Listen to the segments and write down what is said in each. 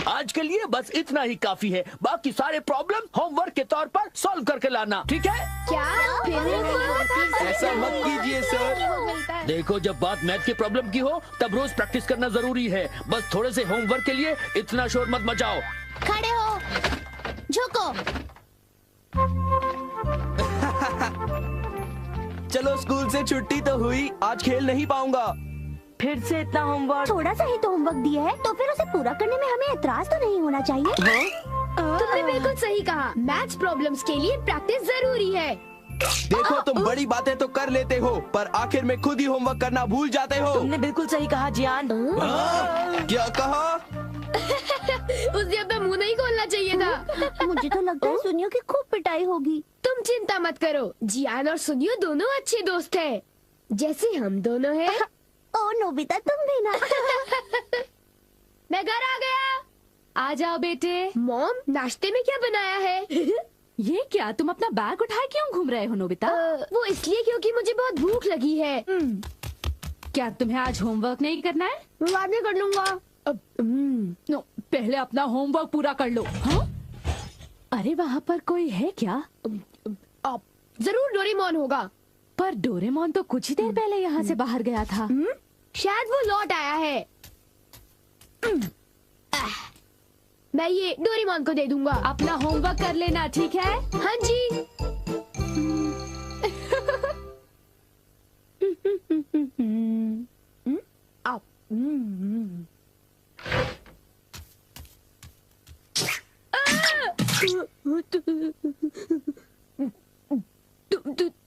आज के लिए बस इतना ही काफी है। बाकी सारे प्रॉब्लम होमवर्क के तौर पर सॉल्व करके लाना, ठीक है? क्या ऐसा मत कीजिए सर। देखो, जब बात मैथ के प्रॉब्लम की हो तब रोज प्रैक्टिस करना जरूरी है। बस थोड़े से होमवर्क के लिए इतना शोर मत मचाओ। खड़े हो, झुको। चलो, स्कूल से छुट्टी तो हुई, आज खेल नहीं पाऊंगा। फिर से इतना होमवर्क। थोड़ा सा ही तो होमवर्क दिया है तो फिर उसे पूरा करने में हमें एतराज तो नहीं होना चाहिए। तुमने बिल्कुल सही कहा। मैथ्स प्रॉब्लम्स के लिए प्रैक्टिस जरूरी है। देखो, तुम बड़ी बातें तो कर लेते हो पर आखिर में खुद ही होमवर्क करना भूल जाते हो। तुमने बिल्कुल सही कहा जियान। क्या कहा? उसे अपना मुंह नहीं खोलना चाहिए था। मुझे तो लगता है सुनियो की खूब पिटाई होगी। तुम चिंता मत करो, जियान और सुनियो दोनों अच्छे दोस्त हैं, जैसे हम दोनों हैं। ओ नोबिता, तुम भी ना। मैं घर आ गया। आ जाओ बेटे। मॉम, नाश्ते में क्या बनाया है? ये क्या, तुम अपना बैग उठाए क्यों घूम रहे हो नोबिता? वो इसलिए क्योंकि मुझे बहुत भूख लगी है। क्या तुम्हें आज होमवर्क नहीं करना है? मैं बाद में कर लूंगा। नो, पहले अपना होमवर्क पूरा कर लो। हाँ? अरे वहाँ पर कोई है क्या? जरूर डोरेमोन होगा। पर डोरेमोन तो कुछ ही देर पहले यहाँ से बाहर गया था। शायद वो लौट आया है। मैं ये डोरेमोन को दे दूंगा। अपना होमवर्क कर लेना, ठीक है? हाँ जी।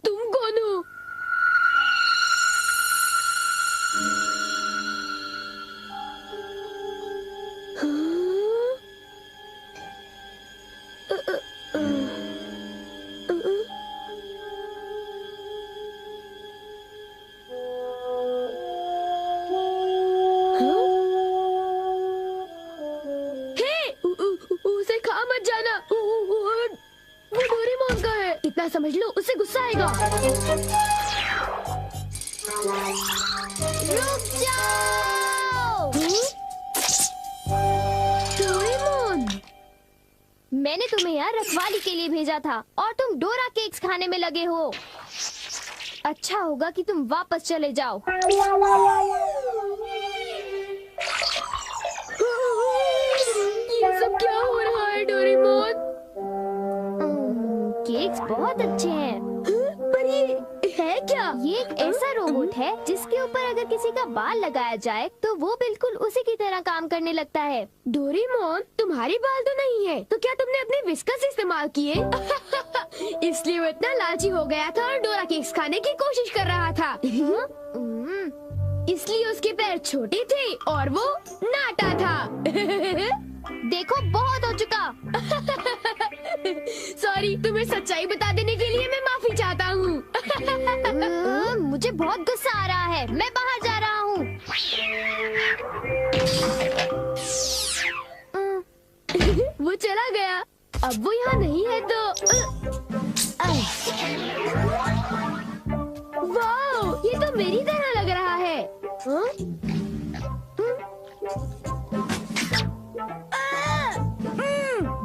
तुम कौन हो? उसे खा मत जाना। वो डोरेमोन का है। इतना समझ लो, उससे गुस्सा आएगा। रुक जाओ। डोरेमोन, मैंने तुम्हें यहाँ रखवाली के लिए भेजा था और तुम डोरा केक्स खाने में लगे हो। अच्छा होगा कि तुम वापस चले जाओ। ये सब क्या हो रहा है डोरेमोन? केक्स बहुत अच्छे हैं। पर ये है क्या? ये एक ऐसा रोबोट है जिसके ऊपर अगर किसी का बाल लगाया जाए तो वो बिल्कुल उसी की तरह काम करने लगता है। डोरेमोन, तुम्हारी बाल तो नहीं है, तो क्या तुमने अपने विस्कस इस्तेमाल किए? इसलिए वो इतना लालची हो गया था और डोरा केक्स खाने की कोशिश कर रहा था। इसलिए उसके पैर छोटे थे और वो नाटा था। देखो, बहुत हो चुका। सॉरी, तुम्हें सच्चाई बता देने के लिए मैं माफी चाहता हूँ। मुझे बहुत गुस्सा आ रहा है, मैं बाहर जा रहा हूँ। वो चला गया। अब वो यहाँ नहीं है तो वाह, ये तो मेरी तरह लग रहा है।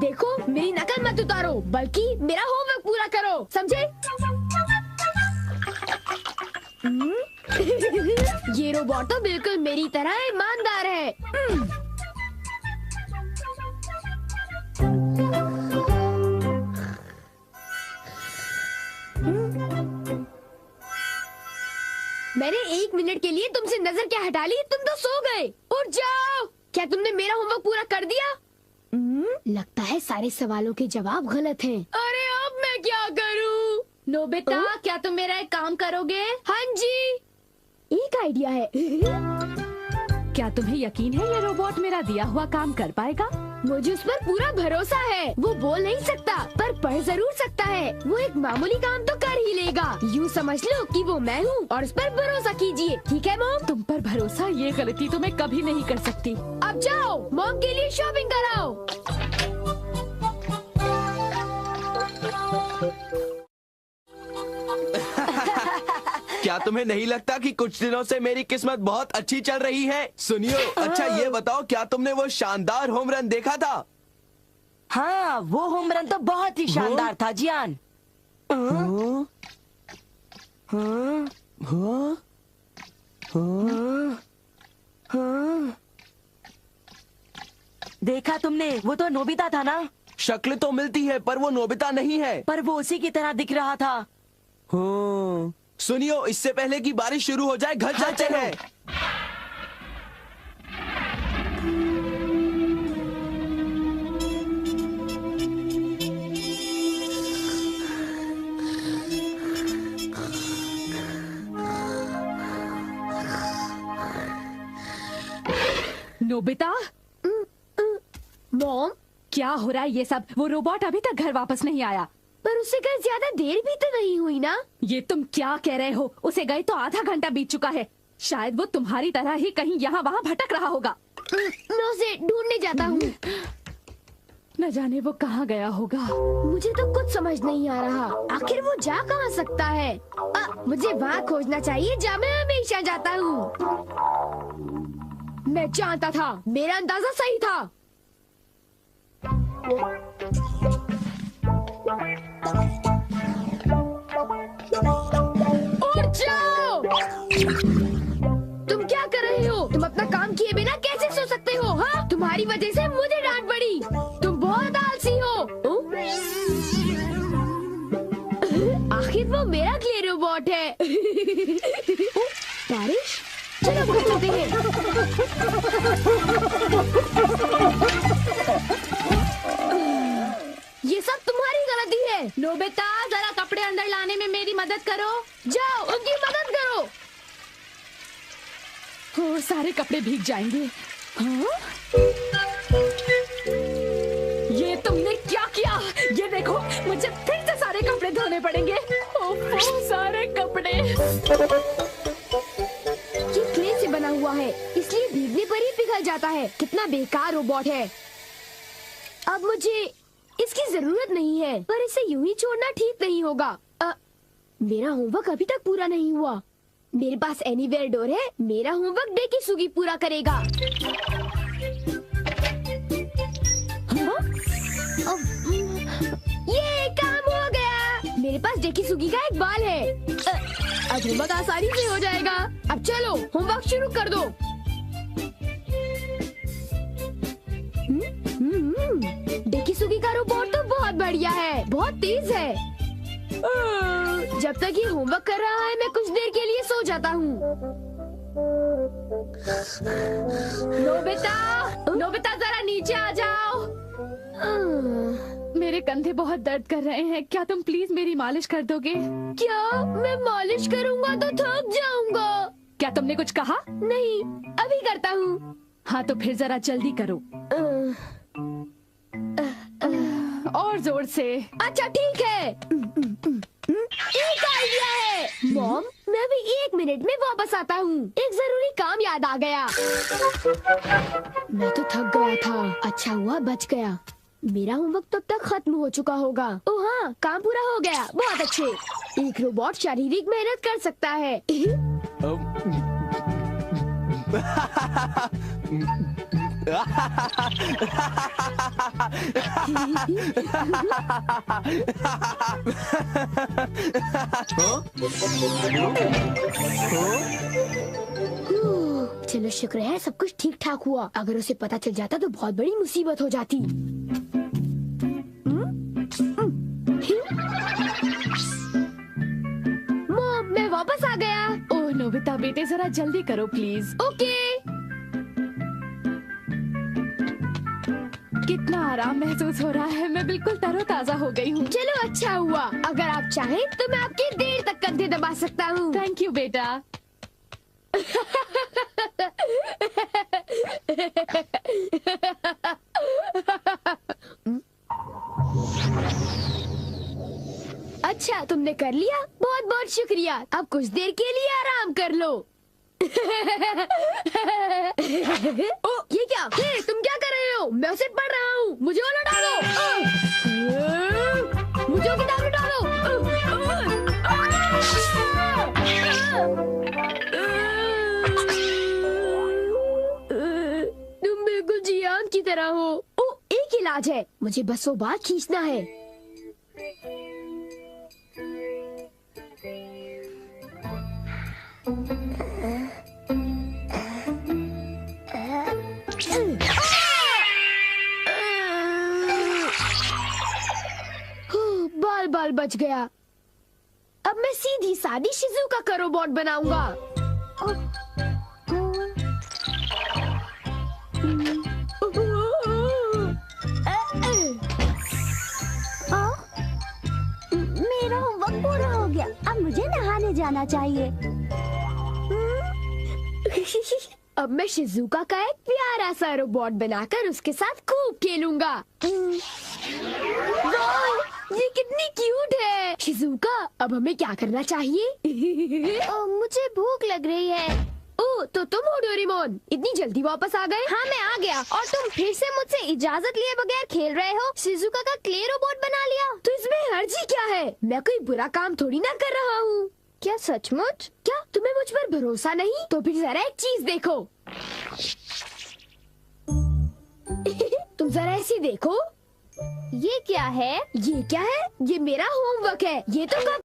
देखो, मेरी नकल मत उतारो, बल्कि मेरा होमवर्क पूरा करो, समझे? ये रोबोट तो बिल्कुल मेरी तरह ईमानदार है। मैंने 1 मिनट के लिए तुमसे नजर क्या हटा ली? तुम तो सो गए। उठ जाओ। क्या तुमने मेरा होमवर्क पूरा कर दिया? लगता है सारे सवालों के जवाब गलत हैं। अरे अब मैं क्या करूं? नोबिता, क्या तुम मेरा एक काम करोगे? हाँ जी, एक आइडिया है। क्या तुम्हें यकीन है ये रोबोट मेरा दिया हुआ काम कर पाएगा? मुझे उस पर पूरा भरोसा है। वो बोल नहीं सकता पर पढ़ जरूर सकता है। वो एक मामूली काम तो कर ही लेगा। यूँ समझ लो कि वो मैं हूँ और उस पर भरोसा कीजिए, ठीक है मॉम? तुम पर भरोसा, ये गलती तो मैं कभी नहीं कर सकती। अब जाओ, मॉम के लिए शॉपिंग कराओ। क्या तुम्हें नहीं लगता कि कुछ दिनों से मेरी किस्मत बहुत अच्छी चल रही है? सुनियो, अच्छा ये बताओ, क्या तुमने वो शानदार होम रन देखा था? हाँ, वो होम रन तो बहुत ही शानदार था जियान। हाँ? हाँ? हाँ? हाँ। देखा तुमने? वो तो नोबिता था ना? शक्ल तो मिलती है पर वो नोबिता नहीं है। पर वो उसी की तरह दिख रहा था। हाँ। सुनियो, इससे पहले कि बारिश शुरू हो जाए घर चलते चलो। हैं। नोबिता, मॉम, क्या हो रहा है ये सब? वो रोबोट अभी तक घर वापस नहीं आया। पर उसे गए ज्यादा देर भी तो नहीं हुई ना। ये तुम क्या कह रहे हो? उसे गए तो आधा घंटा बीत चुका है। शायद वो तुम्हारी तरह ही कहीं यहाँ वहाँ भटक रहा होगा। मैं उसे ढूंढने जाता हूँ। न जाने वो कहाँ गया होगा। मुझे तो कुछ समझ नहीं आ रहा, आखिर वो जा कहाँ सकता है? मुझे वहाँ खोजना चाहिए जहाँ मैं हमेशा जाता हूँ। मैं जानता था, मेरा अंदाजा सही था। उठ जाओ! तुम क्या कर रहे हो? तुम अपना काम किए बिना कैसे सो सकते हो? हाँ, तुम्हारी वजह से मुझे डांट पड़ी। तुम बहुत आलसी हो। आखिर वो मेरा क्ले रोबोट है। बारिश, चलो घर चलते हैं। ये सब तुम्हारी गलती है। नोबिता, जरा कपड़े अंदर लाने में मेरी मदद करो। जाओ, उनकी मदद करो। हो, सारे कपड़े भीग जाएंगे। हाँ? ये तुमने क्या किया? ये देखो, मुझे फिर से सारे कपड़े धोने पड़ेंगे। ओह, सारे कपड़े। ये क्ले से बना हुआ है, इसलिए भीगने पर ही पिघल जाता है। कितना बेकार रोबोट है। अब मुझे इसकी जरूरत नहीं है, पर इसे यूं ही छोड़ना ठीक नहीं होगा। मेरा होमवर्क अभी तक पूरा नहीं हुआ। मेरे पास एनीवेयर डोर है। मेरा होमवर्क डेकिसुगी पूरा करेगा। हाँ? ये काम हो गया। मेरे पास डेकिसुगी का एक बाल है। अब होमवर्क आसानी से हो जाएगा। अब चलो, होमवर्क शुरू कर दो। डेकिसुगी का रोबोट तो बहुत बढ़िया है, बहुत तेज है। जब तक ये होमवर्क कर रहा है, मैं कुछ देर के लिए सो जाता हूँ। नोबिता, नोबिता, जरा नीचे आ जाओ। मेरे कंधे बहुत दर्द कर रहे हैं। क्या तुम प्लीज मेरी मालिश कर दोगे? क्या? मैं मालिश करूँगा तो थक जाऊंगा। क्या तुमने कुछ कहा? नहीं, अभी करता हूँ। हाँ, तो फिर जरा जल्दी करो और जोर से। अच्छा ठीक है। एक आइडिया है। मॉम, मैं अभी 1 मिनट में वापस आता हूँ। एक जरूरी काम याद आ गया। मैं तो थक गया था। अच्छा हुआ बच गया। मेरा होमवर्क तब तक खत्म हो चुका होगा। ओह हाँ, काम पूरा हो गया। बहुत अच्छे। एक रोबोट शारीरिक मेहनत कर सकता है। चलो शुक्र है सब कुछ ठीक ठाक हुआ। अगर उसे पता चल जाता तो बहुत बड़ी मुसीबत हो जाती। मॉम, मैं वापस आ गया। ओह नोबिता बेटे, जरा जल्दी करो प्लीज। ओके। कितना आराम महसूस हो रहा है। मैं बिल्कुल तरोताजा हो गई हूँ। चलो अच्छा हुआ। अगर आप चाहें तो मैं आपके देर तक कंधे दबा सकता हूँ। थैंक यू बेटा। अच्छा, तुमने कर लिया? बहुत बहुत शुक्रिया। अब कुछ देर के लिए आराम कर लो। ओ, ये क्या? हे, तुम क्या कर रहे हो? मैं उसे पढ़ रहा हूँ। मुझे वो लौटा दो। मुझे वो किताब लौटा दो। तुम बिल्कुल जियान की तरह हो। ओ, एक इलाज है, मुझे बस वो बात खींचना है। बाल बाल बच गया। अब मैं सीधी सादी शिजुका का रोबोट बनाऊंगा। मेरा होमवर्क पूरा हो गया, अब मुझे नहाने जाना चाहिए। अब मैं शिजुका का एक प्यारा सा रोबोट बनाकर उसके साथ खूब खेलूंगा। वाह, ये कितनी क्यूट है। शिजुका, अब हमें क्या करना चाहिए? मुझे भूख लग रही है। ओ, तो तुम हो डोरेमोन, इतनी जल्दी वापस आ गए? हाँ, मैं आ गया और तुम फिर से मुझसे इजाजत लिए बगैर खेल रहे हो। शिजुका का क्ले रोबोट बना लिया। तो इसमें हर्जी क्या है? मैं कोई बुरा काम थोड़ी ना कर रहा हूँ। क्या सचमुच? क्या तुम्हें मुझ पर भरोसा नहीं? तो फिर जरा एक चीज देखो। तुम जरा ऐसी देखो। ये क्या है? ये क्या है? ये मेरा होमवर्क है। ये तो कब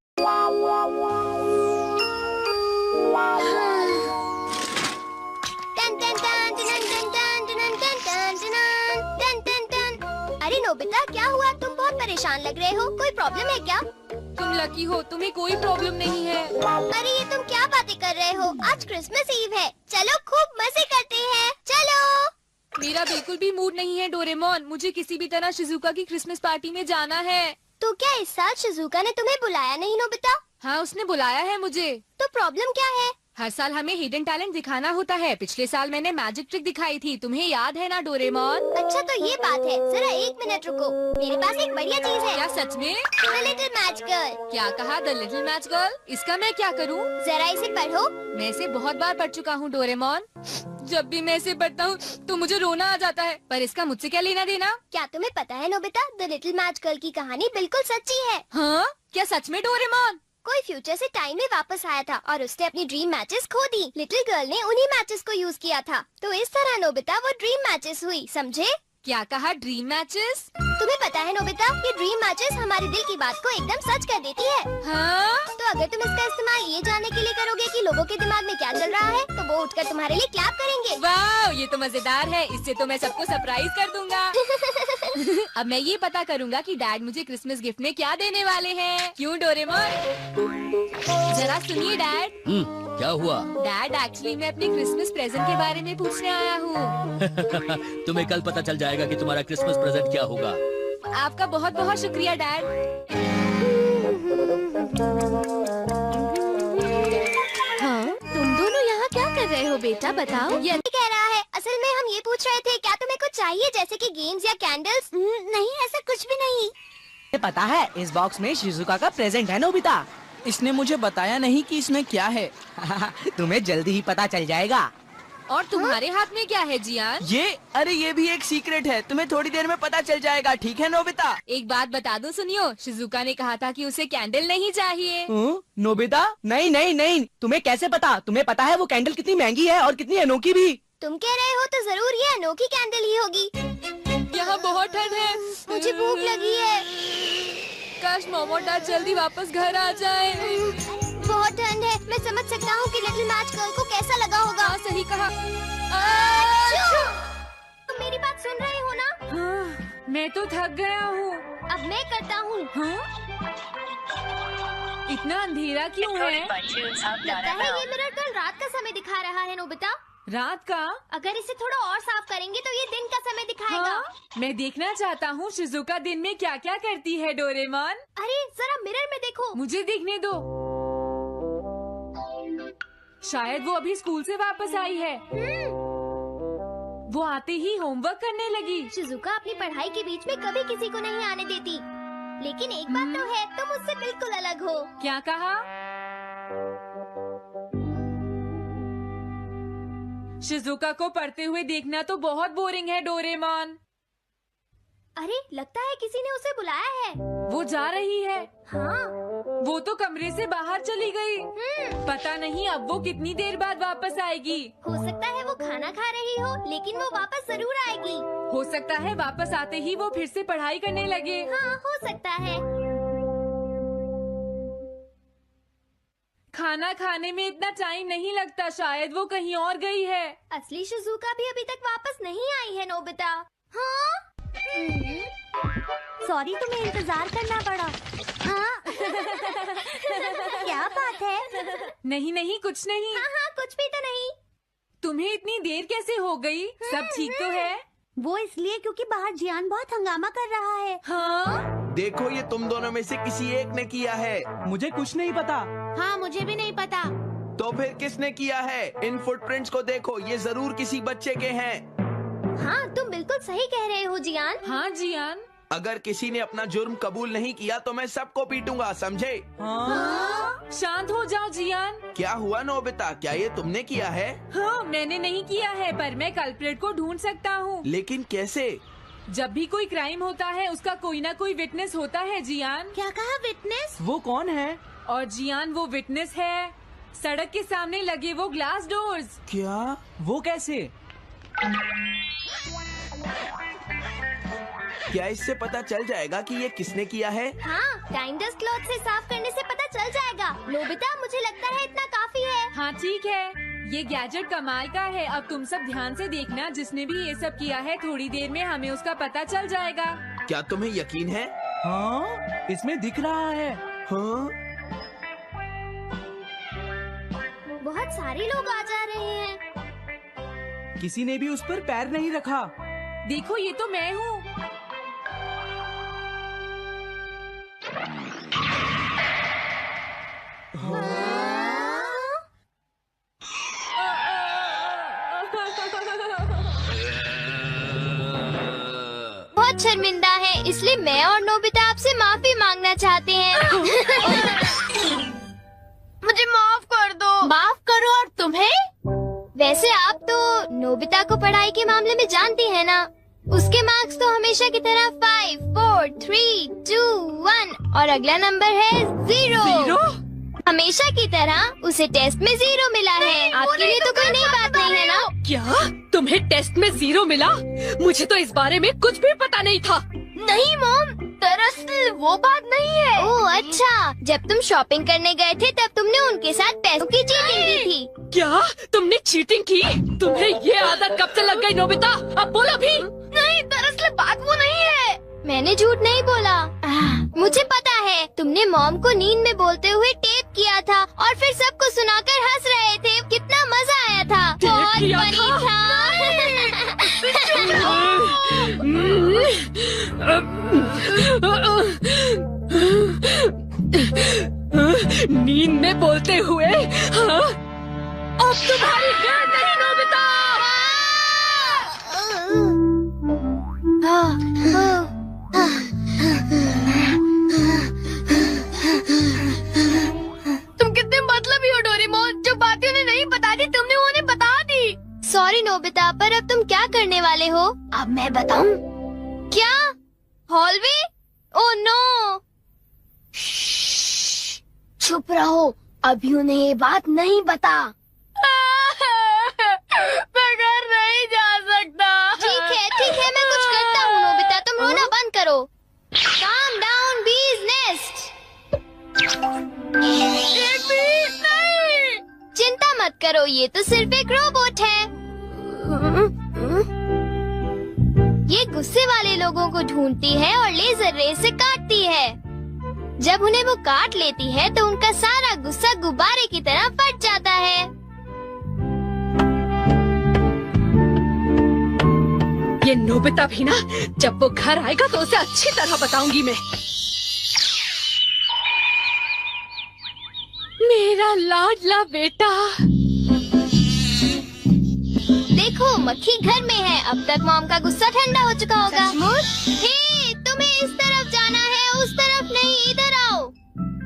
अरे नोबिता, क्या हुआ? तुम बहुत परेशान लग रहे हो। कोई प्रॉब्लम है क्या? तुम लकी हो, तुम्हें कोई प्रॉब्लम नहीं है। अरे ये तुम क्या बातें कर रहे हो? आज क्रिसमस ईव है। चलो खूब मजे करते हैं। चलो। मेरा बिल्कुल भी मूड नहीं है डोरेमोन, मुझे किसी भी तरह शिजुका की क्रिसमस पार्टी में जाना है। तो क्या इस साल शिजुका ने तुम्हें बुलाया नहीं नोबिता? हाँ, उसने बुलाया है मुझे। तो प्रॉब्लम क्या है? हर साल हमें हिडन टैलेंट दिखाना होता है। पिछले साल मैंने मैजिक ट्रिक दिखाई थी, तुम्हें याद है ना डोरेमोन? अच्छा, तो ये बात है। जरा एक मिनट रुको, मेरे पास एक बढ़िया चीज है। क्या सच में? The little match girl. क्या कहा? The little match girl? इसका मैं क्या करूँ? जरा इसे पढ़ो। मैं इसे बहुत बार पढ़ चुका हूँ डोरेमोन। जब भी मैं इसे पढ़ता हूँ तो मुझे रोना आ जाता है, पर इसका मुझसे क्या लेना देना? क्या तुम्हें पता है Nobita, the little match girl की कहानी बिल्कुल सच्ची है। हाँ, क्या सच में डोरेमोन? कोई फ्यूचर से टाइम में वापस आया था और उसने अपनी ड्रीम मैचेस खो दी। लिटिल गर्ल ने उन्हीं मैचेस को यूज किया था। तो इस तरह नोबिता वो ड्रीम मैचेस हुई, समझे? क्या कहा? Dream matches? तुम्हें पता है नोबिता, ये ड्रीम मैचेस हमारे दिल की बात को एकदम सच कर देती है। हाँ? तो अगर तुम इसका इस्तेमाल ये जानने के लिए करोगे कि लोगों के दिमाग में क्या चल रहा है, तो वो उठकर तुम्हारे लिए क्लैप करेंगे। वाह, ये तो मजेदार है। इससे तो मैं सबको सरप्राइज कर दूंगा। अब मैं ये पता करूंगा कि डैड मुझे क्रिसमस गिफ्ट में क्या देने वाले हैं। क्यों डोरेमोन? जरा सुनिए डैड। क्या हुआ? डैड, एक्चुअली मैं अपने क्रिसमस प्रेजेंट के बारे में पूछने आया हूँ। तुम्हें कल पता चल जाएगा कि तुम्हारा क्रिसमस प्रेजेंट क्या होगा। आपका बहुत बहुत शुक्रिया डैड। हाँ, तुम दोनों यहाँ क्या कर रहे हो बेटा, बताओ। ये कह रहा है। असल में हम ये पूछ रहे थे, क्या तुम्हें कुछ चाहिए जैसे कि गेम्स या कैंडल्स? नहीं, ऐसा कुछ भी नहीं। पता है, इस बॉक्स में शिजुका का प्रेजेंट है नोबिता। इसने मुझे बताया नहीं कि इसमें क्या है। तुम्हें जल्दी ही पता चल जाएगा। और तुम्हारे हाथ में क्या है जियान? अरे ये भी एक सीक्रेट है, तुम्हें थोड़ी देर में पता चल जाएगा, ठीक है नोबिता? एक बात बता दूं, सुनियो, शिजुका ने कहा था कि उसे कैंडल नहीं चाहिए। नोबिता? नहीं नहीं नहीं, तुम्हें कैसे पता? तुम्हें पता है वो कैंडल कितनी महंगी है और कितनी अनोखी भी। तुम कह रहे हो तो जरूर ये अनोखी कैंडल ही होगी। यहाँ बहुत ठंड है, मुझे भूख लगी है। काश मोमो डैड जल्दी वापस घर आ जाए। बहुत ठंड है, मैं समझ सकता हूँ कि लिटिल मैच गर्ल को कैसा लगा होगा। हाँ, सही कहा। तुम मेरी बात सुन रहे हो ना? हाँ, मैं तो थक गया हूँ। अब मैं करता हूँ। हाँ? इतना अंधेरा क्यों है? लगता है ये मिरर कल रात का समय दिखा रहा है नोबिता। रात का? अगर इसे थोड़ा और साफ करेंगे तो ये दिन का समय दिखाएगा। हाँ? मैं देखना चाहता हूँ शिजुका दिन में क्या क्या करती है डोरेमोन। अरे जरा मिरर में देखो। मुझे देखने दो। शायद वो अभी स्कूल से वापस आई है। वो आते ही होमवर्क करने लगी। शिजुका अपनी पढ़ाई के बीच में कभी किसी को नहीं आने देती, लेकिन एक बात तो है, तुम उससे बिल्कुल अलग हो। क्या कहा? शिजुका को पढ़ते हुए देखना तो बहुत बोरिंग है डोरेमोन। अरे लगता है किसी ने उसे बुलाया है। वो जा रही है। हाँ, वो तो कमरे से बाहर चली गई। पता नहीं अब वो कितनी देर बाद वापस आएगी। हो सकता है वो खाना खा रही हो, लेकिन वो वापस जरूर आएगी। हो सकता है वापस आते ही वो फिर से पढ़ाई करने लगे। हाँ, हो सकता है। खाना खाने में इतना टाइम नहीं लगता, शायद वो कहीं और गई है। असली शिजुका भी अभी तक वापस नहीं आई है नोबिता। हाँ? सॉरी, तुम्हें इंतजार करना पड़ा। हाँ? क्या बात है? नहीं नहीं, कुछ नहीं। हाँ हाँ, कुछ भी तो नहीं। तुम्हें इतनी देर कैसे हो गई? सब ठीक तो है? वो इसलिए क्योंकि बाहर जियान बहुत हंगामा कर रहा है। हाँ? देखो, ये तुम दोनों में से किसी एक ने किया है। मुझे कुछ नहीं पता। हाँ, मुझे भी नहीं पता। तो फिर किसने किया है? इन फुटप्रिंट्स को देखो, ये जरूर किसी बच्चे के हैं। हाँ, तुम बिल्कुल सही कह रहे हो जियान। हाँ जियान। अगर किसी ने अपना जुर्म कबूल नहीं किया तो मैं सबको पीटूंगा, समझे? हाँ? शांत हो जाओ जियान। क्या हुआ नोबिता, क्या ये तुमने किया है? हाँ, मैंने नहीं किया है, पर मैं कल्प्रेट को ढूंढ सकता हूँ। लेकिन कैसे? जब भी कोई क्राइम होता है उसका कोई ना कोई विटनेस होता है जियान। क्या कहा, विटनेस? वो कौन है? और जियान वो विटनेस है। सड़क के सामने लगे वो ग्लास डोर्स। क्या? वो कैसे? क्या इससे पता चल जाएगा कि ये किसने किया है? हाँ, टाइम डस्ट क्लॉथ से साफ करने से पता चल जाएगा। नोबिता, मुझे लगता है इतना काफी है। हाँ ठीक है, ये गैजेट कमाल का है। अब तुम सब ध्यान से देखना, जिसने भी ये सब किया है थोड़ी देर में हमें उसका पता चल जाएगा। क्या तुम्हें यकीन है? हाँ, इसमें दिख रहा है। हाँ? बहुत सारे लोग आ जा रहे हैं। किसी ने भी उस पर पैर नहीं रखा। देखो, ये तो मैं हूँ। बहुत शर्मिंदा है, इसलिए मैं और नोबिता आपसे माफी मांगना चाहते हैं। मुझे माफ कर दो। माफ करो, और तुम्हें? वैसे आप तो नोबिता को पढ़ाई के मामले में जानती है ना। उसके मार्क्स तो हमेशा की तरह 5, 4, 3, 2, 1 और अगला नंबर है 0। हमेशा की तरह उसे टेस्ट में 0 मिला है। आपके लिए तो कोई नई बात नहीं है ना? क्या तुम्हें टेस्ट में 0 मिला? मुझे तो इस बारे में कुछ भी पता नहीं था। नहीं मॉम, दरअसल वो बात नहीं है। ओह अच्छा, जब तुम शॉपिंग करने गए थे तब तुमने उनके साथ पैसों की चीटिंग की थी। क्या तुमने चीटिंग की? तुम्हें ये आदत कब से लग गई नोबिता? अब बोलो भी। नहीं, दरअसल बात वो नहीं है। मैंने झूठ नहीं बोला। मुझे पता है, तुमने मॉम को नींद में बोलते हुए टेप किया था और फिर सबको सुनाकर हंस रहे थे। कितना मजा आया था। बहुत किया फनी नींद में बोलते हुए? हाँ? अब तुम्हारी गैर नहीं नोबिता। तुम कितने मतलबी हो डोरेमोन, जो बातें उन्हें नहीं बता दी तुमने उन्हें बता दी। सॉरी नोबिता, पर अब तुम क्या करने वाले हो? अब मैं बताऊं? क्या? हॉलवे? ओह नो, चुप रहो, अभी उन्हें ये बात नहीं बता। मैं घर नहीं जा सकता। ठीक है, मैं कुछ करता हूँ नोबिता, तुम रोना बंद करो। काम डाउन बीज नेस्ट। नहीं, चिंता मत करो, ये तो सिर्फ एक रोबोट है। ये गुस्से वाले लोगों को ढूंढती है और लेजर रे से काटती है। जब उन्हें वो काट लेती है तो उनका सारा गुस्सा गुब्बारे की तरह फट जाता है। ये नोबिता भी ना, जब वो घर आएगा तो उसे अच्छी तरह बताऊंगी मैं। मेरा लाडला बेटा। देखो, मक्खी घर में है। अब तक मॉम का गुस्सा ठंडा हो चुका होगा। हे, तुम्हें इस तरफ जाना है, उस तरफ नहीं, इधर आओ।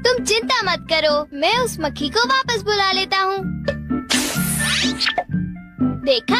तुम चिंता मत करो, मैं उस मक्खी को वापस बुला लेता हूँ। देखा?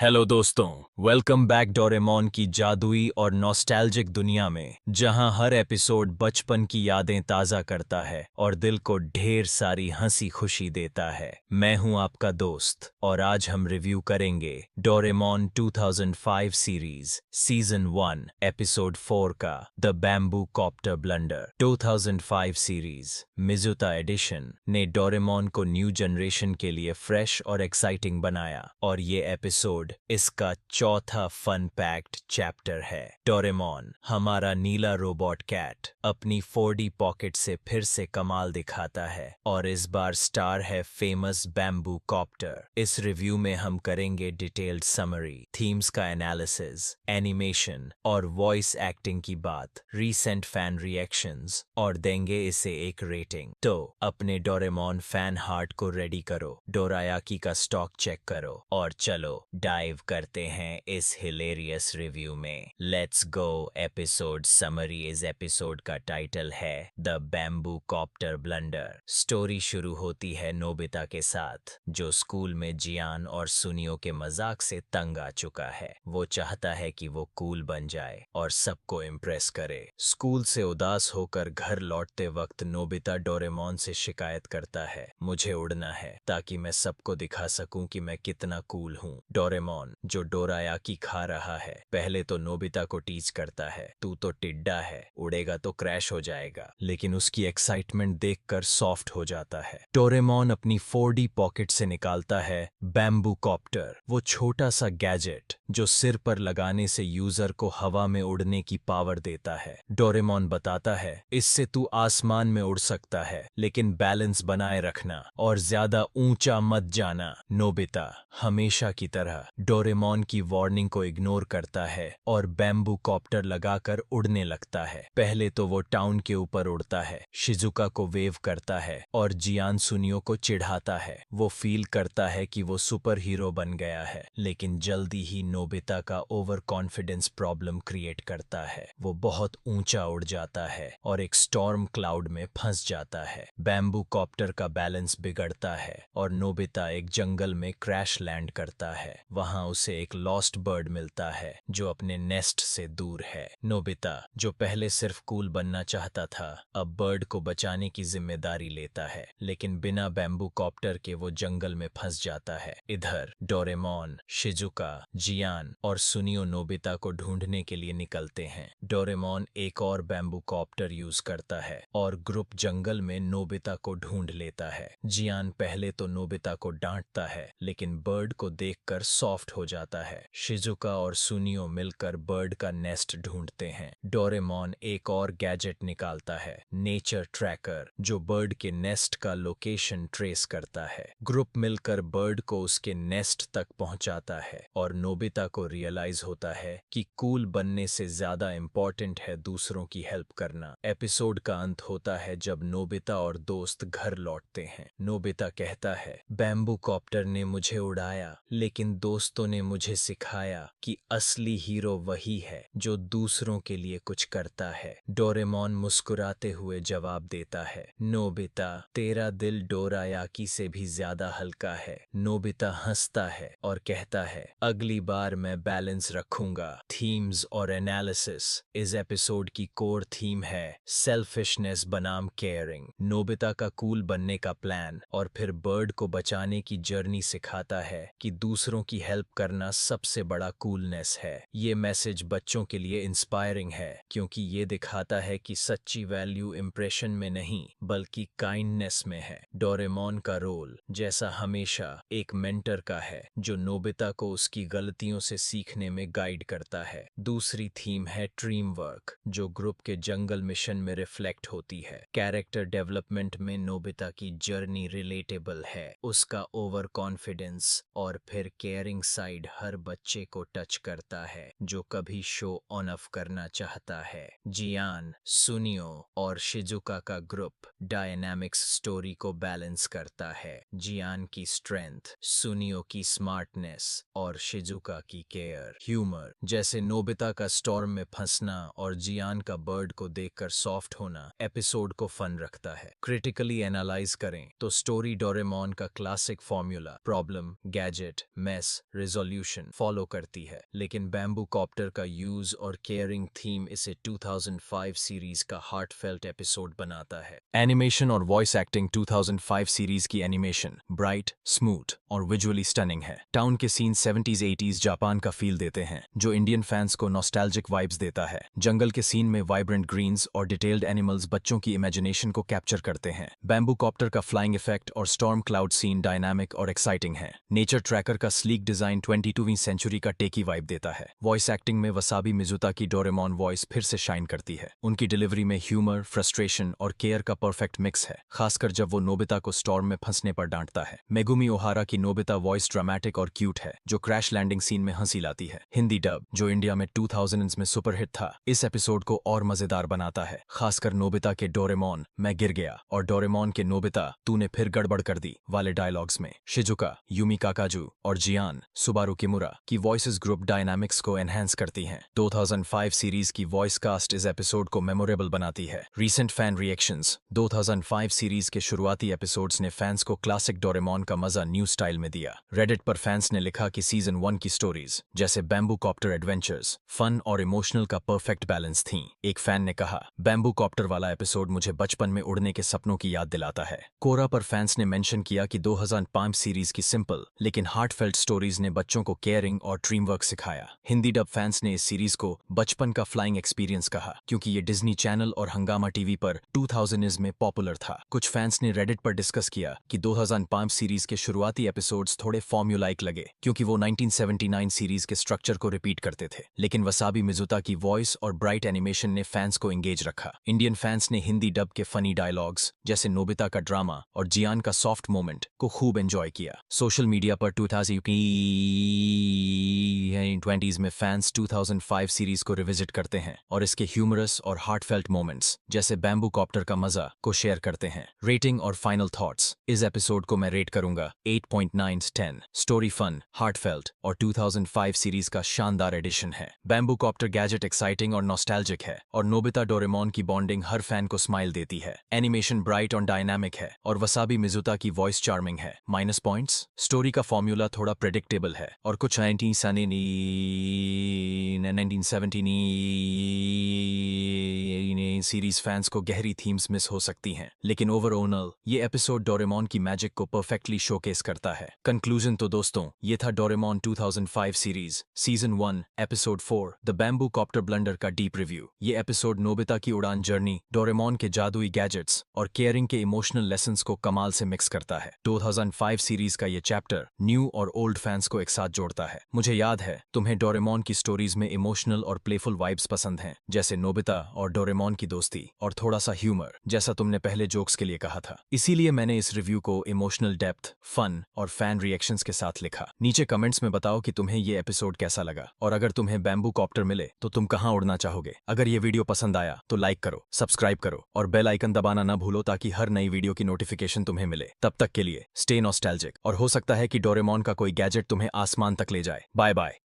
हेलो दोस्तों, वेलकम बैक डोरेमोन की जादुई और नॉस्टैल्जिक दुनिया में, जहां हर एपिसोड बचपन की यादें ताज़ा करता है और दिल को ढेर सारी हंसी खुशी देता है। मैं हूं आपका दोस्त और आज हम रिव्यू करेंगे डोरेमोन 2005 सीरीज सीजन 1 एपिसोड 4 का the bamboo copter blunder. 2005 series Mizuta edition ने डोरेमोन को न्यू जनरेशन के लिए फ्रेश और एक्साइटिंग बनाया और ये एपिसोड इसका चौथा फन पैक्ड चैप्टर है। डोरेमोन, हमारा नीला रोबोट कैट, अपनी 4D पॉकेट से फिर से कमाल दिखाता है और इस बार स्टार है फेमस बैम्बू कॉप्टर। इस रिव्यू में हम करेंगे डिटेल्ड समरी, थीम्स का एनालिसिस, एनिमेशन और वॉइस एक्टिंग की बात, रीसेंट फैन रिएक्शंस और देंगे इसे एक रेटिंग। तो अपने डोरेमोन फैन हार्ट को रेडी करो, डोरायाकी का स्टॉक चेक करो और चलो डाइव करते हैं इस हिलेरियस रिव्यू में। Let's go. Episode summary. इस एपिसोड का टाइटल है the bamboo copter blunder. Story शुरू होती है नोबिता के साथ, जो स्कूल में जियान और सुनियो के मजाक से तंग आ चुका है। वो चाहता है कि वो कूल बन जाए और सबको इम्प्रेस करे। स्कूल से उदास होकर घर लौटते वक्त नोबिता डोरेमोन से शिकायत करता है, मुझे उड़ना है ताकि मैं सबको दिखा सकूं कि मैं कितना कूल हूं। डोरेमोन, जो डोरायाकी खा रहा है, पहले तो नोबिता को टीज करता है, तू तो टिड्डा है, उड़ेगा तो क्रैश हो जाएगा, लेकिन उसकी एक्साइटमेंट देखकर सॉफ्ट हो जाता है। डोरेमोन अपनी 4D पॉकेट से निकालता है बैम्बू कॉप्टर, वो छोटा सा गैजेट जो सिर पर लगाने से यूजर को हवा में उड़ने की पावर देता है। डोरेमोन बताता है, इससे तू आसमान में उड़ सकता है, लेकिन बैलेंस बनाए रखना और ज्यादा ऊंचा मत जाना। नोबिता हमेशा की तरह डोरेमोन की वार्निंग को इग्नोर करता है और बैम्बू कॉप्टर लगाकर उड़ने लगता है। पहले तो वो टाउन के ऊपर उड़ता है, शिजुका को वेव करता है और जियान सुनियो को चिढ़ाता है। वो फील करता है कि वो सुपर हीरो बन गया है, लेकिन जल्दी ही नोबिता का ओवर कॉन्फिडेंस प्रॉब्लम क्रिएट करता है। वो बहुत ऊंचा उड़ जाता है और एक स्टॉर्म क्लाउड में फंस जाता है। बैम्बू कॉप्टर का बैलेंस बिगड़ता है और नोबिता एक जंगल में क्रैश लैंड करता है। वहां उसे एक लॉस्ट बर्ड मिलता है जो अपने नेस्ट से दूर है। नोबिता, जो पहले सिर्फ कूल बनना चाहता था, अब बर्ड को बचाने की जिम्मेदारी लेता है, लेकिन बिना बैम्बू कॉप्टर के वो जंगल में फंस जाता है। इधर डोरेमोन, शिजुका, जियान और सुनियो नोबिता को ढूंढने के लिए निकलते हैं। डोरेमोन एक और बैम्बू कॉप्टर यूज करता है और ग्रुप जंगल में नोबिता को ढूंढ लेता है। जियान पहले तो नोबिता को डांटता है, लेकिन बर्ड को देखकर सॉफ्ट हो जाता है। शिजुका और सुनियो मिलकर बर्ड का नेस्ट ढूंढते हैं। डोरेमोन एक और गैजेट निकालता है, नेचर ट्रैकर, जो बर्ड के नेस्ट का लोकेशन ट्रेस करता है। ग्रुप मिलकर बर्ड को उसके नेस्ट तक पहुंचाता है और नोबिता को रियलाइज होता है कि कूल बनने से ज्यादा इम्पोर्टेंट है दूसरों की हेल्प करना। एपिसोड का अंत होता है जब नोबिता और दोस्त घर लौटते हैं। नोबिता कहता है, बैम्बू कॉप्टर ने मुझे उड़ाया, लेकिन दोस्तों ने मुझे सिखाया कि असली हीरो वही है जो दूसरों के लिए कुछ करता है। डोरेमोन मुस्कुराते हुए जवाब देता है, नोबिता, तेरा दिल डोरायाकी से भी ज्यादा हल्का है। नोबिता हंसता है और कहता है, अगली बार मैं बैलेंस रखूंगा। थीम्स और एनालिसिस। इस एपिसोड की कोर थीम है सेल्फिशनेस बनाम केयरिंग। नोबिता का कूल बनने का प्लान और फिर बर्ड को बचाने की जर्नी सिखाता है कि दूसरों की हेल्प करना सबसे बड़ा कूलनेस है। ये मैसेज बच्चों के लिए इंस्पायरिंग है, क्योंकि ये दिखाता है कि सच्ची वैल्यू इंप्रेशन में नहीं बल्कि काइंडनेस में है। डोरेमोन का रोल जैसा हमेशा एक मेंटर का है, जो नोबिता को उसकी गलतियों से सीखने में गाइड करता है। दूसरी थीम है टीम वर्क, जो ग्रुप के जंगल मिशन में रिफ्लेक्ट होती है। कैरेक्टर डेवलपमेंट में नोबिता की जर्नी रिलेटेबल है। उसका ओवर कॉन्फिडेंस और फिर केयरिंग साइड हर बच्चे को टच करता है जो कभी शो ऑन ऑफ करना चाहता है। जियान, सुनियो और शिजुका का ग्रुप डायनामिक्स स्टोरी को बैलेंस करता है। जियान की स्ट्रेंथ, सुनियो की स्मार्टनेस और शिजुका की केयर। ह्यूमर, जैसे नोबिता का स्टॉर्म में फंसना और जियान का बर्ड को देखकर सॉफ्ट होना एपिसोड को फन रखता है। क्रिटिकली एनालाइज करें तो स्टोरी डोरेमोन का classic formula, problem problem, gadget, mess, resolution follow करती है, लेकिन बैम्बू कॉप्टर का यूज और केयरिंग थीम इसे 2005 सीरीज का हार्टफेल्ट एपिसोड बनाता है। एनिमेशन और वॉइस एक्टिंग 2005 सीरीज की एनिमेशन ब्राइट, स्मूथ और विजुअली स्टनिंग है। टाउन के सीन 70s 80s जापान का फील देते हैं, जो इंडियन फैंस को नॉस्टैल्जिक वाइब्स देता है। जंगल के सीन में वाइब्रेंट ग्रीन्स और डिटेल्ड एनिमल्स बच्चों की इमेजिनेशन को कैप्चर करते हैं। बैम्बू कॉप्टर का फ्लाइंग इफेक्ट और स्टॉर्म क्लाउड सीन डायनामिक और एक्साइटिंग है। नेचर ट्रैकर का स्लीक डिजाइन 22वीं सेंचुरी का टेकी वाइब देता है। वॉइस एक्टिंग में वसाबी मिजुता की डोरेमोन वॉइस फिर से शाइन करती है। उनकी डिलीवरी में ह्यूमर, फ्रस्ट्रेशन और केयर का परफेक्ट मिक्स है, खासकर जब वो नोबिता को स्टॉर्म में फंसने पर डांटता है। मेगुमी ओहारा की नोबिता वॉइस ड्रामेटिक और क्यूट है, जो क्रैश लैंडिंग सीन में हंसी लाती है। हिंदी डब, जो इंडिया में 2000s में सुपरहिट था, इस एपिसोड को और मजेदार बनाता है, खासकर नोबिता के डोरेमोन मैं गिर गया और डोरेमोन के नोबिता तूने फिर गड़बड़ कर दी वाले डायलॉग्स में। शिजुका, यूमी काकाजू और जियान सुबारू किमुरा की वॉइसेस ग्रुप डायनामिक्स को एनहांस करती हैं। 2005 सीरीज की वॉइस कास्ट इस एपिसोड को मेमोरेबल बनाती है। रीसेंट फैन रिएक्शंस 2005 सीरीज के शुरुआती एपिसोड्स ने फैंस को क्लासिक डोरेमोन का मजा न्यू स्टाइल में दिया। रेडिट पर फैंस ने लिखा कि सीजन 1 की स्टोरीज जैसे बैम्बू कॉप्टर एडवेंचर्स फन और इमोशनल का परफेक्ट बैलेंस थीं। एक फैन ने कहा, बैम्बू कॉप्टर वाला एपिसोड मुझे बचपन में उड़ने के सपनों की याद दिलाता है। कोरा पर फैंस ने मेंशन किया कि 2005 सीरीज की सिंपल लेकिन हार्टफेल्ट स्टोरीज ने बच्चों को केयरिंग और टीम वर्क सिखाया। हिंदी डब फैंस ने इस सीरीज को बचपन का फ्लाइंग एक्सपीरियंस कहा, क्योंकि ये डिज्नी चैनल और हंगामा टीवी पर 2000s में पॉपुलर था। कुछ फैंस ने रेडिट पर डिस्कस किया कि 2005 सीरीज के शुरुआती एपिसोड्स थोड़े फॉर्म्यूलाइक लगे, क्योंकि वो 1979 सीरीज के स्ट्रक्चर को रिपीट करते थे, लेकिन वसाबी मिजुता की वॉइस और ब्राइट एनिमेशन ने फैंस को एंगेज रखा। इंडियन फैंस ने हिंदी डब के फनी डायलॉग्स जैसे नोबिता का ड्रामा और जियान का सॉफ्ट मोमेंट को खूब एंजॉय किया। सोशल मीडिया पर 2020s में फैंस 2005 सीरीज को रिविजिट करते हैं और इसके ह्यूमरस और हार्टफेल्ट मोमेंट्स जैसे बैम्बू कॉप्टर का मजा को शेयर करते हैं। रेटिंग और फाइनल थॉट्स, इस एपिसोड को मैं रेट करूंगा 8.9/10। स्टोरी फन, हार्टफेल्ट और 2005 सीरीज का शानदार एडिशन है। बैम्बू कॉप्टर गैजेट एक्साइटिंग और नॉस्टैल्जिक है और नोबिता डोरेमोन की बॉन्डिंग हर फैन को स्माइल देती है। एनिमेशन ब्राइट और डायनामिक है और वसाबी मिजुता की वॉइस चार्मिंग है। माइनस पॉइंट्स, स्टोरी का फॉर्मूला थोड़ा प्रेडिक्टेबल है और कुछ 1970 सीरीज फैंस को गहरी थीम्स मिस हो सकती हैं, लेकिन ओवरऑल ये एपिसोड डोरेमोन की मैजिक को परफेक्टली शोकेस करता है। कंक्लूजन तो दोस्तों, ये था Doraemon 2005 series season 1 episode 4 the bamboo copter blunder का डीप रिव्यू। ये एपिसोड नोबिता की उड़ान जर्नी, डोरेमोन के जादुई गैजेट्स और केयरिंग के इमोशनल लेसन्स को कमाल से मिक्स करता है। 2005 सीरीज का ये चैप्टर न्यू और ओल्ड फैंस को एक साथ जोड़ता है। मुझे याद है तुम्हें डोरेमोन की स्टोरीज में इमोशनल और प्लेफुल वाइब्स पसंद हैं, जैसे नोबिता और डोरेमोन की दोस्ती और थोड़ा सा ह्यूमर, जैसा तुमने पहले जोक्स के लिए कहा था। इसीलिए मैंने इस रिव्यू को इमोशनल डेप्थ, फन और फैन रिएक्शंस के साथ लिखा। नीचे कमेंट्स में बताओ कि तुम्हें ये एपिसोड कैसा लगा और अगर तुम्हें बैम्बू कॉप्टर मिले तो तुम कहां उड़ना चाहोगे। अगर ये वीडियो पसंद आया तो लाइक करो, सब्सक्राइब करो और बेल आइकन दबाना न भूलो ताकि हर नई वीडियो की नोटिफिकेशन तुम्हें मिले। तब तक के लिए स्टे नॉस्टैल्जिक और हो सकता है कि डोरेमोन का कोई गैजेट तुम्हें आसमान तक ले जाए। Bye bye.